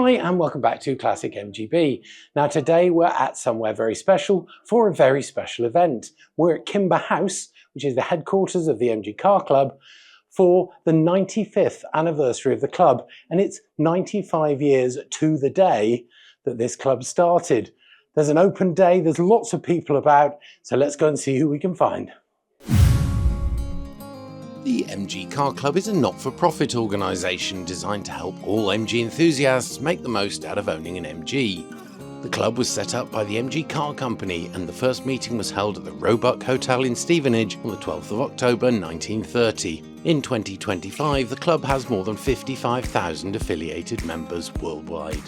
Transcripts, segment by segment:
Hi and welcome back to Classic MGB. Now today we're at somewhere very special for a very special event. We're at Kimber House, which is the headquarters of the MG Car Club, for the 95th anniversary of the club, and it's 95 years to the day that this club started. There's an open day, there's lots of people about, so let's go and see who we can find. The MG Car Club is a not-for-profit organisation designed to help all MG enthusiasts make the most out of owning an MG. The club was set up by the MG Car Company, and the first meeting was held at the Roebuck Hotel in Stevenage on the 12th of October 1930. In 2025, the club has more than 55,000 affiliated members worldwide.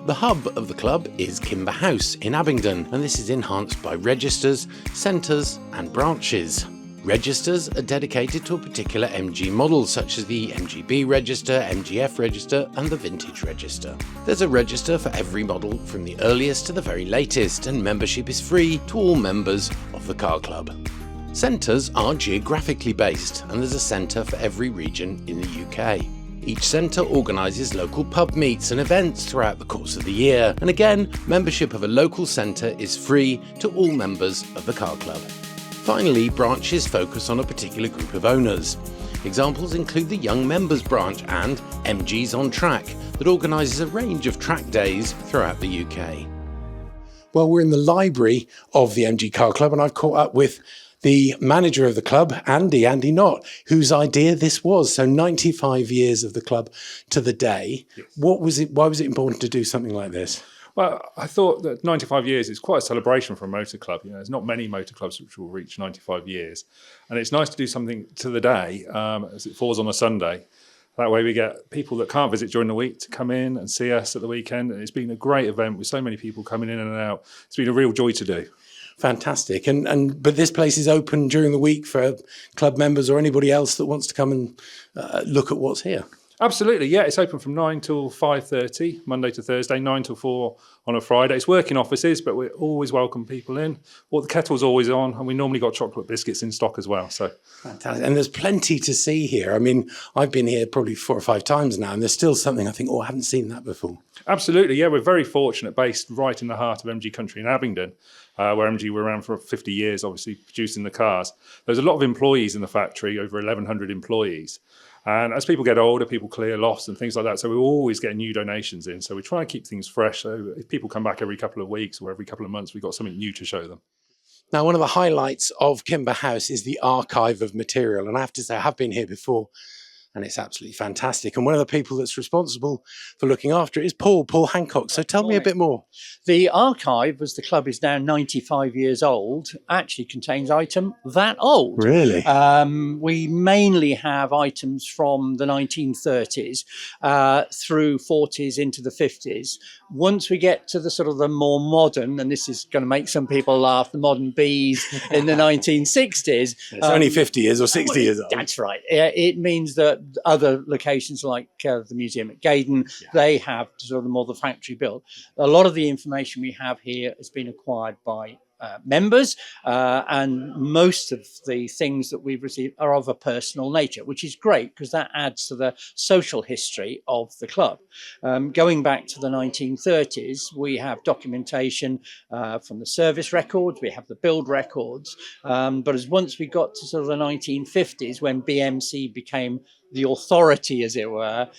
The hub of the club is Kimber House in Abingdon, and this is enhanced by registers, centres and branches. Registers are dedicated to a particular MG model, such as the MGB register, MGF register and the vintage register. There's a register for every model from the earliest to the very latest, and membership is free to all members of the car club. Centres are geographically based, and there's a centre for every region in the UK. Each centre organises local pub meets and events throughout the course of the year, and again, membership of a local centre is free to all members of the car club. Finally, branches focus on a particular group of owners. Examples include the Young Members branch and MGs on Track, that organises a range of track days throughout the UK. Well, we're in the library of the MG Car Club, and I've caught up with the manager of the club, Andy Knott, whose idea this was. So 95 years of the club to the day. Yes. Why was it important to do something like this? Well, I thought that 95 years is quite a celebration for a motor club. You know, there's not many motor clubs which will reach 95 years. And it's nice to do something to the day as it falls on a Sunday. That way we get people that can't visit during the week to come in and see us at the weekend. And it's been a great event with so many people coming in and out. It's been a real joy to do. Fantastic. But this place is open during the week for club members or anybody else that wants to come and look at what's here. Absolutely, yeah. It's open from 9 till 5:30, Monday to Thursday, 9 till 4 on a Friday. It's working offices, but we always welcome people in. Well, the kettle's always on, and we normally got chocolate biscuits in stock as well. So fantastic. And there's plenty to see here. I mean, I've been here probably 4 or 5 times now, and there's still something I think, I haven't seen that before. Absolutely, yeah. We're very fortunate, based right in the heart of MG country in Abingdon, where MG were around for 50 years, obviously producing the cars. There's a lot of employees in the factory, over 1,100 employees. And as people get older, people clear lofts and things like that. So we're always getting new donations in. So we try and keep things fresh. So if people come back every couple of weeks or every couple of months, we've got something new to show them. Now, one of the highlights of Kimber House is the archive of material. And I have to say, I have been here before, and it's absolutely fantastic. And one of the people that's responsible for looking after it is Paul Hancock. So tell me a bit more. The archive, as the club is now 95 years old, actually contains items that old. Really? We mainly have items from the 1930s through 40s into the 50s. Once we get to the sort of the more modern, and this is going to make some people laugh, the modern Bs in the 1960s. It's only 50 years or 60 years old. That's right. It means that other locations like the museum at Gaydon, they have sort of more the factory built. A lot of the information we have here has been acquired by members, and most of the things that we've received are of a personal nature, which is great because that adds to the social history of the club. Going back to the 1930s, we have documentation from the service records, we have the build records, but as once we got to sort of the 1950s, when BMC became the authority, as it were,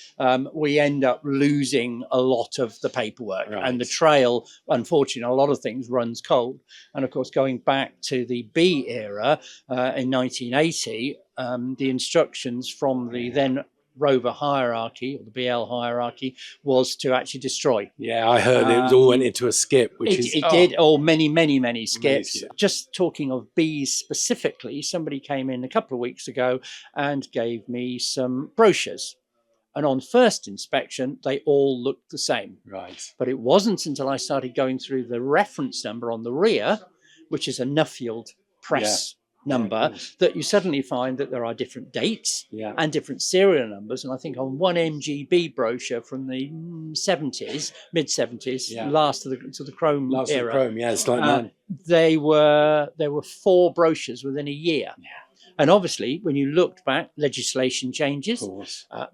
we end up losing a lot of the paperwork. Right. And the trail, unfortunately, a lot of things runs cold. And of course, going back to the B era in 1980, the instructions from the then Rover hierarchy, or the BL hierarchy, was to actually destroy. Yeah, I heard it all went into a skip, which it did, or many skips. Just talking of bees specifically, somebody came in a couple of weeks ago and gave me some brochures. And on first inspection, they all looked the same. Right. But it wasn't until I started going through the reference number on the rear, which is a Nuffield press number, that you suddenly find that there are different dates and different serial numbers. And I think on one MGB brochure from the 70s, mid-70s, last to the Chrome era, it's like mine. there were 4 brochures within a year. And obviously, when you looked back, legislation changes,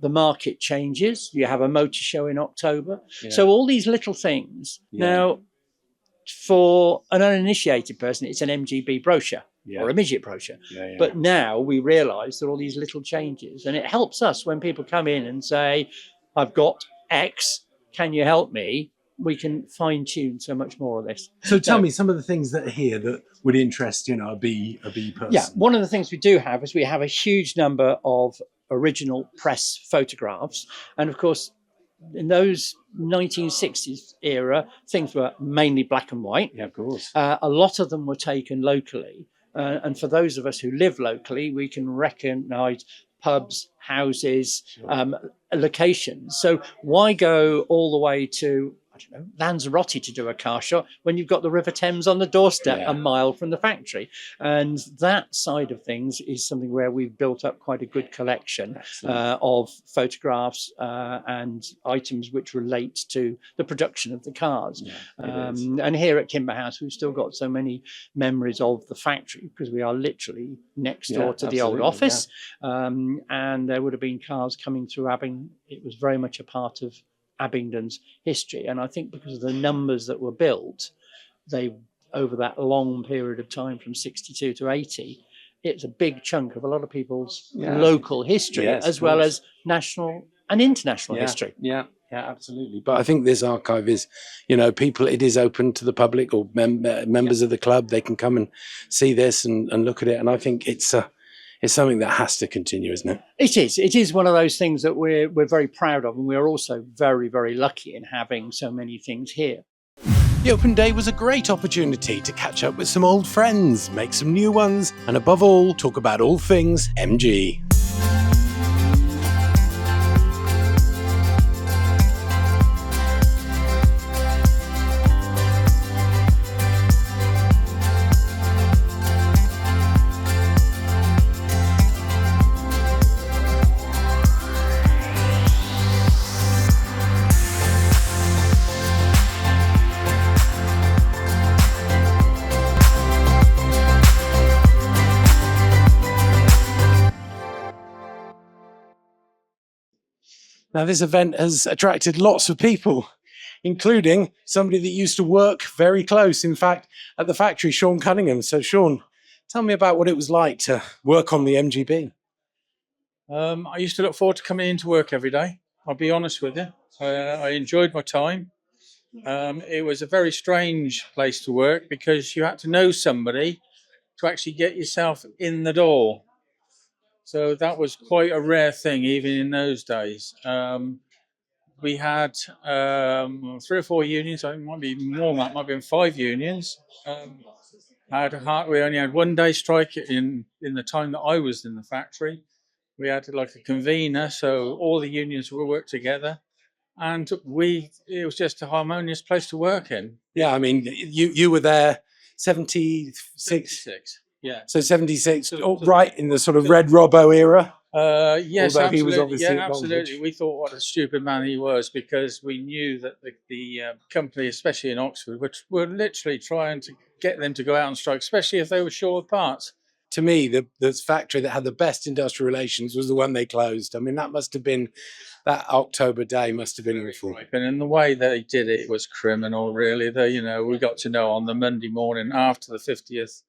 the market changes. You have a motor show in October. Yeah. So all these little things. Yeah. Now, for an uninitiated person, it's an MGB brochure or a midget brochure. Yeah, yeah. But now we realise there are all these little changes, and it helps us when people come in and say, "I've got X, can you help me?" We can fine tune so much more of this. So tell me some of the things that are here that would interest, you know, a bee person. Yeah, one of the things we do have is we have a huge number of original press photographs, and of course, in those 1960s era, things were mainly black and white. Yeah, of course. A lot of them were taken locally. And for those of us who live locally, we can recognise pubs, houses, locations. So why go all the way to, I don't know, Lanzarote to do a car shot when you've got the River Thames on the doorstep, a mile from the factory? And that side of things is something where we've built up quite a good collection of photographs and items which relate to the production of the cars. And here at Kimber House, we've still got so many memories of the factory because we are literally next door to the old office. And there would have been cars coming through Abingdon. It was very much a part of Abingdon's history, and I think because of the numbers that were built, they over that long period of time from 62 to 80, it's a big chunk of a lot of people's local history, as well as national and international history. Yeah, absolutely. But I think this archive is, you know, people, it is open to the public or members of the club. They can come and see this and look at it, and I think it's something that has to continue, isn't it? It is. It is one of those things that we're very proud of, and we're also very, very lucky in having so many things here. The open day was a great opportunity to catch up with some old friends, make some new ones, and above all, talk about all things MG. Now, this event has attracted lots of people, including somebody that used to work very close, in fact, at the factory, Sean Cunningham. So, Sean, tell me about what it was like to work on the MGB. I used to look forward to coming into work every day. I'll be honest with you. I enjoyed my time. It was a very strange place to work because you had to know somebody to actually get yourself in the door. So that was quite a rare thing, even in those days. We had 3 or 4 unions. I think it might be more than that. Might have been 5 unions. We only had 1 day strike in the time that I was in the factory. We had like a convener, so all the unions would work together, and it was just a harmonious place to work in. Yeah, I mean, you were there 76. Yeah. So 76, right in the sort of Red Robbo era. Yes, although absolutely. he was obviously Yeah, absolutely. We thought what a stupid man he was because we knew that the company, especially in Oxford, which were literally trying to get them to go out on strike, especially if they were short of parts. To me, the factory that had the best industrial relations was the one they closed. I mean, that must have been, that October day must have been awful. And the way they did it was criminal, really. We got to know on the Monday morning after the 50th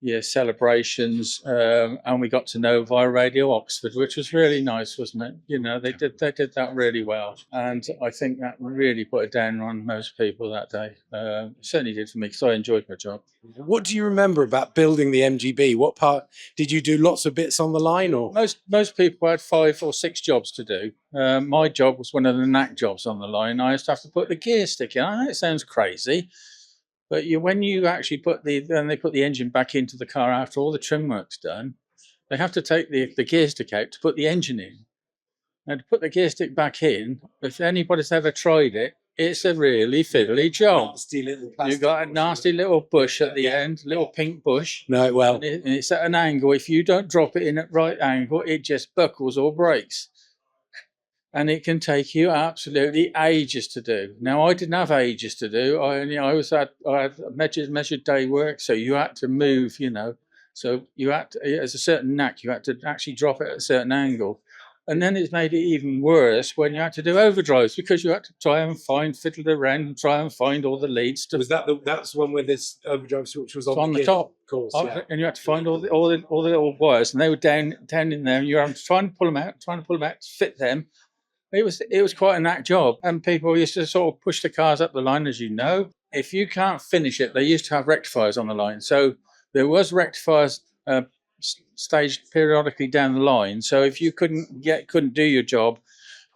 year celebrations, and we got to know via Radio Oxford, which was really nice, wasn't it? They did that really well, and I think that really put a downer on most people that day. It certainly did for me because I enjoyed my job. What do you remember about building the MGB? What part did you do? Lots of bits on the line, or most people had 5 or 6 jobs to do. My job was one of the knack jobs on the line. I used to have to put the gear stick in. I know it sounds crazy. But when you actually they put the engine back into the car after all the trim work's done, they have to take the gear stick out to put the engine in. And to put the gear stick back in, if anybody's ever tried it, it's a really fiddly job. You've got a nasty little bush at the end, little pink bush. No, well. And it's at an angle. If you don't drop it in at right angle, it just buckles or breaks. And it can take you absolutely ages to do. Now, I didn't have ages to do. I had measured day work, so you had to move, So you had to, as a certain knack, you had to actually drop it at a certain angle. And then it's made it even worse when you had to do overdrives because you had to try and fiddle around and try and find all the leads to. Was that's one where this overdrive switch was on the gear, top, of course, yeah. and you had to find all the little wires, and they were down in there, and you were having to try and pull them out, to fit them. It was quite a knack job, and people used to sort of push the cars up the line, as you know. If you can't finish it, they used to have rectifiers on the line, so there was rectifiers staged periodically down the line. So if you couldn't do your job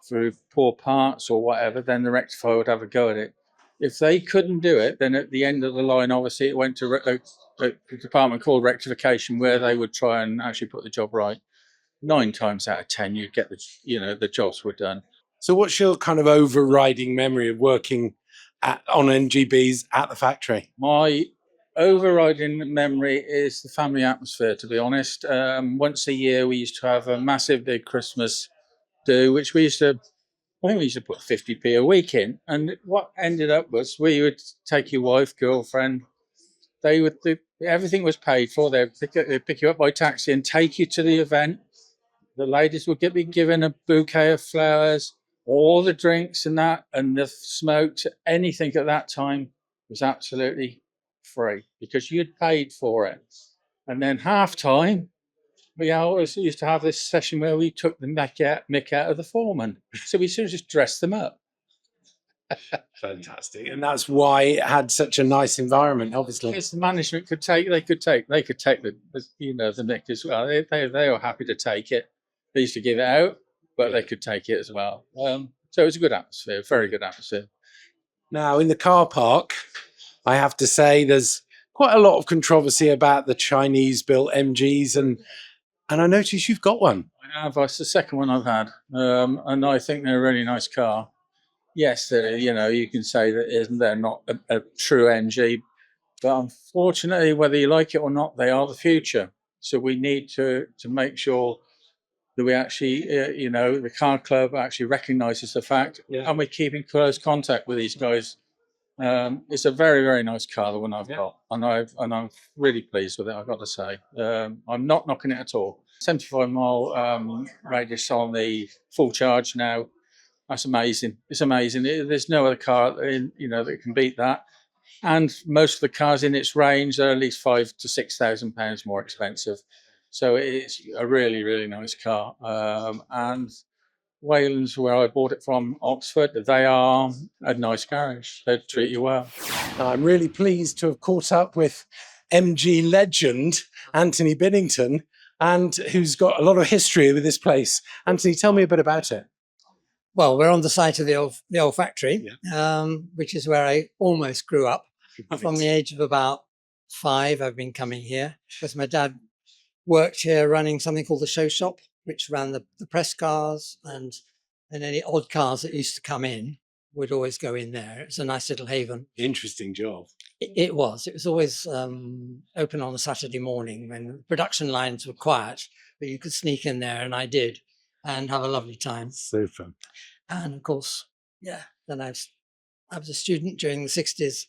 through poor parts or whatever, then the rectifier would have a go at it. If they couldn't do it, then at the end of the line, obviously it went to a department called rectification, where they would try and actually put the job right. 9 times out of 10, you'd get the jobs were done. So what's your kind of overriding memory of working on MGBs at the factory? My overriding memory is the family atmosphere, to be honest. Once a year, we used to have a massive big Christmas do, which I think we used to put 50p a week in. And what ended up was we would take your wife, girlfriend, everything was paid for. They'd pick you up by taxi and take you to the event. The ladies would be given a bouquet of flowers, all the drinks and that, and the smokes, anything at that time was absolutely free because you'd paid for it. And then half time, we always used to have this session where we took the mick out of the foreman. So we sort of just dressed them up. Fantastic. And that's why it had such a nice environment, obviously. Because the management could take the mick as well. They were happy to take it. They used to give it out, but they could take it as well. So it was a good atmosphere, very good atmosphere. Now, in the car park, I have to say there's quite a lot of controversy about the Chinese-built MGs, and I notice you've got one. I have. It's the second one I've had, and I think they're a really nice car. Yes, you can say that they're not a true MG, but unfortunately, whether you like it or not, they are the future. So we need to make sure that we actually, the car club actually recognises the fact, and we're keeping close contact with these guys. It's a very, very nice car, the one I've got, and I'm really pleased with it, I've got to say. I'm not knocking it at all. 75-mile radius on the full charge now. That's amazing. It's amazing. There's no other car that can beat that. And most of the cars in its range are at least £5,000 to £6,000 more expensive. So it's a really, really nice car. And Wayland's, where I bought it from, Oxford, they are a nice garage. They treat you well. I'm really pleased to have caught up with MG legend Anthony Biddington, and who's got a lot of history with this place. Anthony, tell me a bit about it. Well, we're on the site of the old factory, which is where I almost grew up. From the age of about 5, I've been coming here because my dad worked here running something called the show shop, which ran the press cars, and any odd cars that used to come in would always go in there. It was a nice little haven. Interesting job. It was. It was always open on a Saturday morning when the production lines were quiet, but you could sneak in there, and I did, and have a lovely time. Super. And of course, then I was a student during the 60s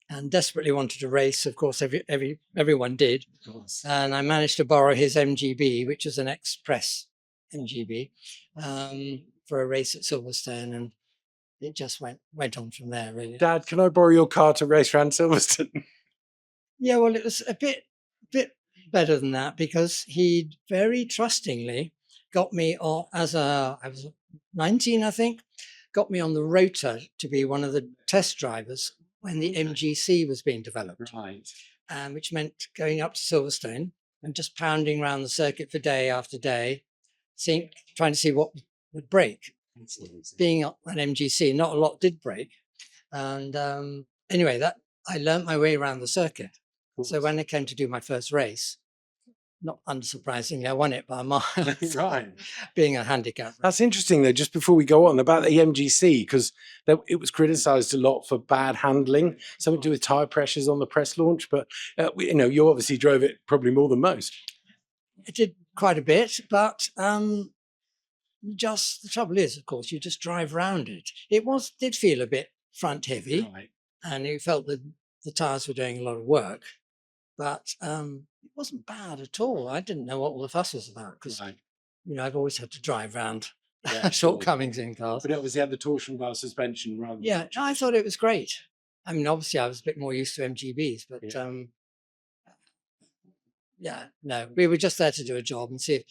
and desperately wanted to race. Of course, everyone did. Of course. And I managed to borrow his MGB, which is an Express MGB, for a race at Silverstone, and it just went on from there, really. Dad, can I borrow your car to race around Silverstone? Yeah, well, it was a bit better than that, because he very trustingly got me on, I was 19, I think, got me on the rota to be one of the test drivers when the MGC was being developed. Right. Which meant going up to Silverstone and just pounding around the circuit for day after day, trying to see what would break. Being an MGC, not a lot did break. And anyway, that I learnt my way around the circuit. So when I came to do my first race, not unsurprisingly, I won it by a mile. Right. Being a handicap. That's interesting, though, just before we go on, about the MGC, because it was criticised a lot for bad handling, something to do with tyre pressures on the press launch. But, you obviously drove it probably more than most. It did quite a bit, but just the trouble is, of course, you just drive around it. It did feel a bit front heavy, Right. and you felt that the tyres were doing a lot of work. but it wasn't bad at all. I didn't know what all the fuss was about because Right. I've always had to drive around Yeah, shortcomings in cars. But it obviously had the torsion bar suspension rather. Yeah, no, I thought it was great. I mean, obviously, I was a bit more used to MGBs, but no, we were just there to do a job and see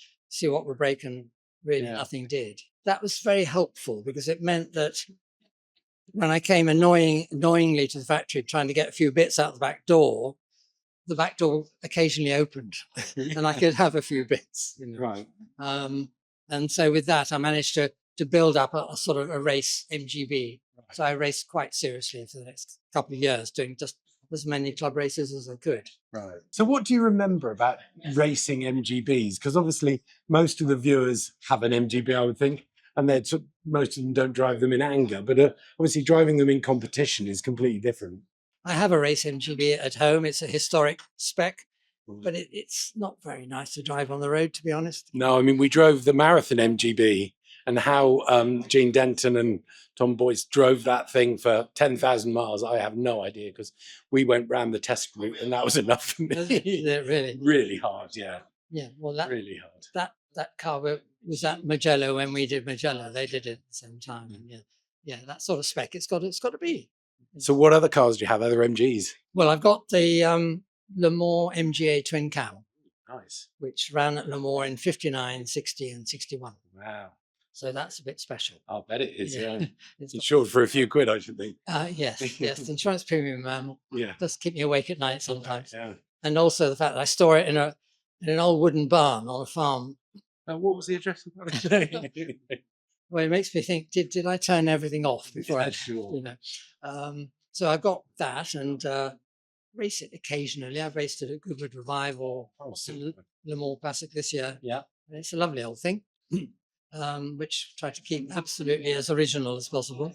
what would break, and really nothing did. That was very helpful because it meant that when I came annoyingly to the factory trying to get a few bits out the back door occasionally opened and I could have a few bits. Right. And so with that, I managed to build up a sort of a race MGB. Right. So I raced quite seriously for the next couple of years, doing just as many club races as I could. Right. So what do you remember about racing MGBs? Because obviously most of the viewers have an MGB, I would think, and most of them don't drive them in anger. But obviously driving them in competition is completely different. I have a race MGB at home. It's a historic spec, but it's not very nice to drive on the road, to be honest. No, I mean, we drove the marathon MGB, and how Gene Denton and Tom Boyce drove that thing for 10,000 miles, I have no idea, because we went round the test route and that was enough for me. Is it really? Really hard, yeah. Yeah, well, really hard. That car was at Mugello when we did Mugello. They did it at the same time. And yeah, that sort of spec, it's got to be. So what other cars do you have, other MGs? Well, I've got the Le Mans MGA Twin Cam. Nice. Which ran at Le Mans in 59, 60 and 61. Wow. So that's a bit special. I'll bet it is, yeah. It's insured for a few quid, I should think. Yes. The insurance premium does keep me awake at night sometimes. Yeah. And also the fact that I store it in an old wooden barn on a farm. What was the address of that? Well, it makes me think, did I turn everything off before sure. So I've got that and race it occasionally. I've raced it at Goodwood Revive or Le Mans Classic this year. Yeah. And it's a lovely old thing, which I try to keep absolutely as original as possible.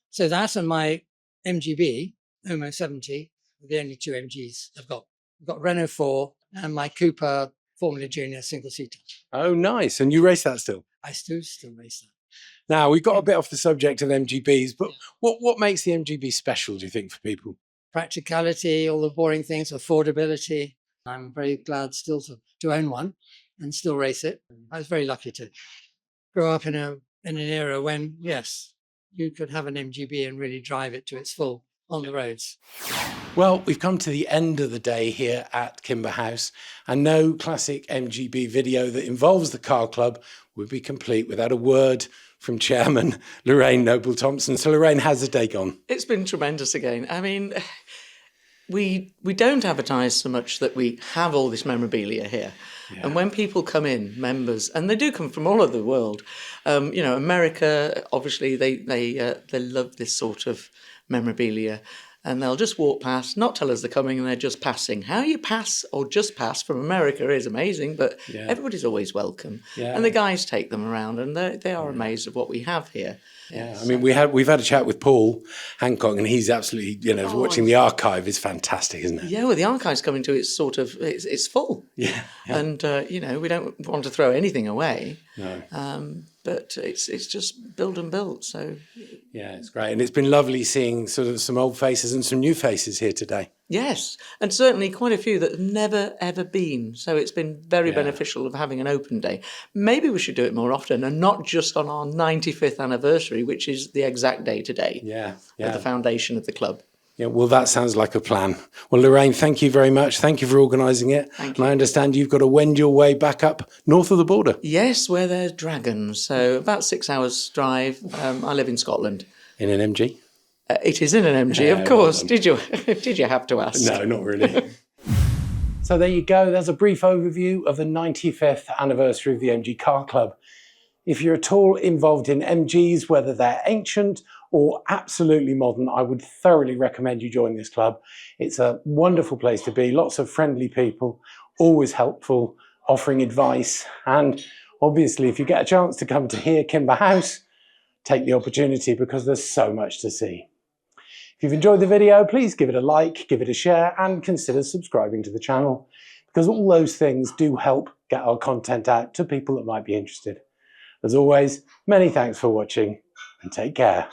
So that and my MGB, Homo 70, are the only two MGs I've got. I've got Renault 4 and my Cooper Formula Junior single-seater. Oh, nice. And you race that still? I still race that. Now, we've got a bit off the subject of MGBs, but what makes the MGB special, do you think, for people? Practicality, all the boring things, affordability. I'm very glad still to own one and still race it. I was very lucky to grow up in an era when, yes, you could have an MGB and really drive it to its full on the roads. Well, we've come to the end of the day here at Kimber House, and no classic MGB video that involves the car club would be complete without a word from Chairman Lorraine Noble-Thompson. So Lorraine, how's the day gone? It's been tremendous again. I mean, we don't advertise so much that we have all this memorabilia here. Yeah. And when people come in, members, and they do come from all over the world, America, obviously, they love this sort of memorabilia. And they'll just walk past, not tell us they're coming, and they're just passing. How you pass or just pass from America is amazing, but everybody's always welcome. Yeah. And the guys take them around, and they are amazed at what we have here. Yeah, I mean, we've had a chat with Paul Hancock, and he's absolutely, watching the archive is fantastic, isn't it? Yeah, well, the archive's coming to its it's full. Yeah. And we don't want to throw anything away. No. But it's just build and built. So yeah, it's great, and it's been lovely seeing sort of some old faces and some new faces here today. Yes, and certainly quite a few that have never, ever been. So it's been very beneficial of having an open day. Maybe we should do it more often and not just on our 95th anniversary, which is the exact day today of the foundation of the club. Yeah, well, that sounds like a plan. Well, Lorraine, thank you very much. Thank you for organising it. Thank you. And I understand you've got to wend your way back up north of the border. Yes, where there's dragons. So about 6 hours drive. I live in Scotland. In an MG? It is in an MG, of course. Did you have to ask? No, not really. So there you go. There's a brief overview of the 95th anniversary of the MG Car Club. If you're at all involved in MGs, whether they're ancient or absolutely modern, I would thoroughly recommend you join this club. It's a wonderful place to be. Lots of friendly people, always helpful, offering advice. And obviously, if you get a chance to come to here, Kimber House, take the opportunity because there's so much to see. If you've enjoyed the video, please give it a like, give it a share, and consider subscribing to the channel, because all those things do help get our content out to people that might be interested. As always, many thanks for watching, and take care.